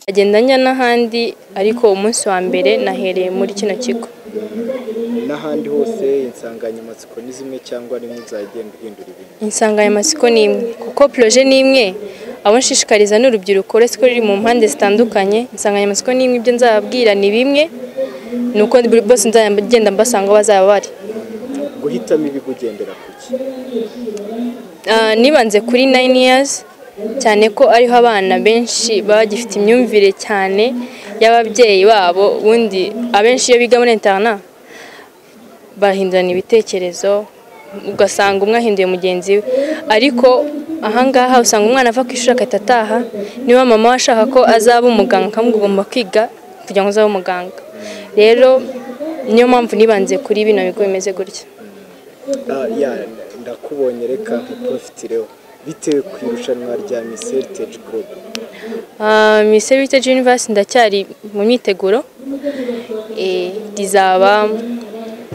agendanya n'ahandi ariko umunsi wa mbere nahereye muri kino kigo. N'ahandi hose insanganyamatsiko ni zimwe cyangwa rimwe uzagenda uhindura ibintu? Insanganyamatsiko ni imwe kuko projet ni imwe, abo nshishikariza n'urubyiruko uretse ko riri mu mpande zitandukanye. Insanganyamatsiko ni imwe, ibyo nzababwira ni bimwe, nuko bose nzagenda mbasanga bazaba bari. Guhitamo ibigo ugendera kuki? Nibanze kuri 9 years cyane ko ariho abana benshi bagifite imyumvire cyane y'ababyeyi babo. Ubundi abenshi iyo biga muri internat bahindurana ibitekerezo, ugasanga umwe ahinduye mugenzi we, ariko ahangaha usanga umwana ava ku ishuri akataha. Niba mama ashaka ko azaba umuganga akamugomba kwiga kugira ngo azabe umuganga. Rero niyo mpamvu nibanze kuri bino bigo bimeze gutya. Ndakubonye reka nkuprofitireho bitewe ku irushanwa rya Miss Heritage Group. Miss Heritage University ndacyari mu myiteguro, rizaba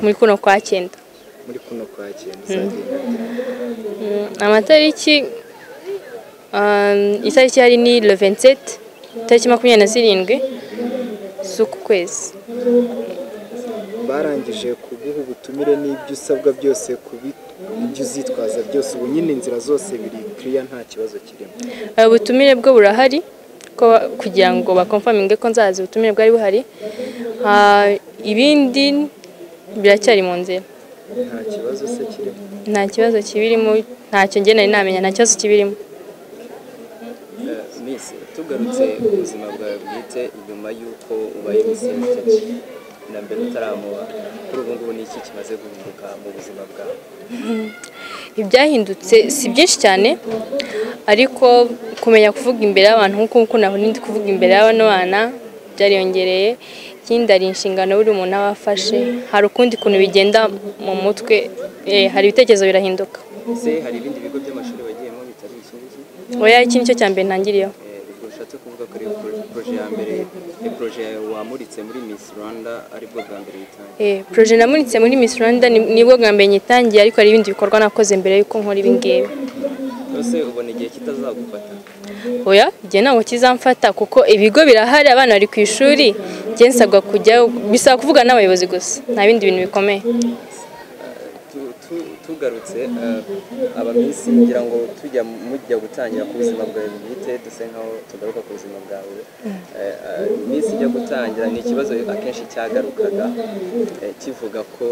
muri kuno kwa 9. Muri kuno kwa 9 amatariki itariki yari ni le 27 tariki 27 z'uku kwezi. Barangije kuguha ubutumire n'ibyo usabwa byose ibyo uzitwaza byose, ubu nyine inzira zose biri clear nta kibazo kirimo? Ubutumire bwo burahari ko kugira ngo bakonfaminge ko nzaza, ubutumire bwari buhari. Ibindi biracyari mu nzira. Nta kibazo se kirimo? Nta kibazo kibirimo, ntacyo nge nari namenya, nta kibazo kibirimo. Miss, tugarutse ubuzima bwawe bwite nyuma y'uko ubaye Miss Heritage na mbere utaramuha, kuri ubu ngubu ni iki kimaze guhinduka mu buzima bwawe? Ibyahindutse si byinshi cyane, ariko kumenya kuvuga imbere y'abantu nk'uko nabonye kuvuga imbere y'abana bana byariyongereye. Ikindi ari inshingano buri umuntu aba afashe, hari ukundi kuntu bigenda mu mutwe, hari ibitekerezo birahinduka. Ese hari ibindi bigo by'amashuri wagiyemo bitari iki ngiki? Oya, iki nicyo cya mbere ntangiriyeho. Ushatse kuvuga ko projet ya mbere, projet wamuritse muri Miss Rwanda aribwo bwa mbere yitangiye? Projet namuritse muri Miss Rwanda nibwo bwa mbere nyitangiye, ariko hari ibindi bikorwa nakoze mbere yuko nkora ibi ngibi. Ese ubona igihe kitazagufata? Oya, igihe ntabwo kizamfata kuko ibigo birahari, abana bari ku ishuri, njye nsabwa kujya, bisaba kuvuga n'abayobozi gusa, nta bindi bintu bikomeye. Tugarutse abamisi ngira ngo mujya gutangira ku buzima bwawe bwite, duse nkaho tugaruka ku buzima bwawe. Miss ijya gutangira ni ikibazo akenshi cyagarukaga kivuga ko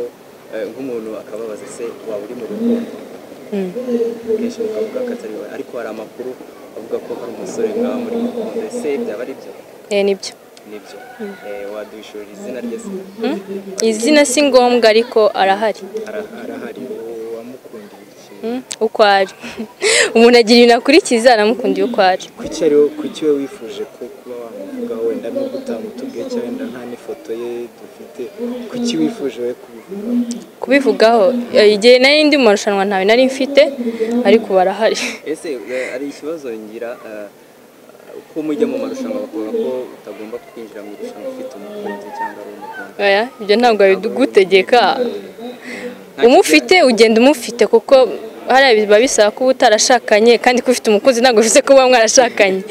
nk'umuntu akababaza se waba uri mu rukundo, kenshi mukavuga ko atari we, ariko hari amakuru avuga ko hari umusore mwaba muri rukundo. Ese byaba ari byo? Nibyo. Nibyo. Wadushura izina rye se? Izina si ngombwa ariko arahari. Arahari. Wamukundiye iki? Uko ari. Umuntu agira ibintu akurikiza, aramukundiye uko ari. Kuki we wifuje ko kuba wamuvugaho, wenda nubwo utamutubwiye cyangwa wenda nta n'ifoto ye dufite, kuki wifuje we kubivugaho? Igihe nari ndi mu marushanwa ntawe nari mfite, ariko barahari. Ese ari ikibazo ngira ko mujya mu marushanwa bavuga ko utagomba kwinjira mu irushanwa ufite umukunzi cyangwa ari umukunzi? Oya, ibyo ntabwo bidugutegeka. Umufite ugenda umufite, kuko hari biba bisaba kuba utarashakanye, kandi ko ufite umukunzi ntabwo bivuze ko muba mwarashakanye.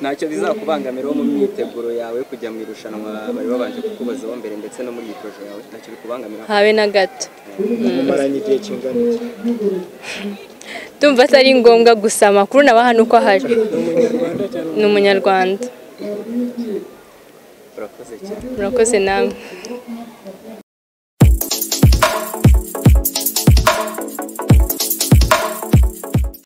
Ntacyo bizakubangamira mu myiteguro yawe kujya mu irushanwa bari babanje kukubazaho mbere, ndetse no muri iyi projet yawe ntacyo bikubangamira? Habe na gato. Mumaranye igihe kingana iki? Tumva atari ngombwa, gusa amakuru nabaha nuko ahari. Ni Umunyarwanda. Urakoze cyane. Murakoze namwe.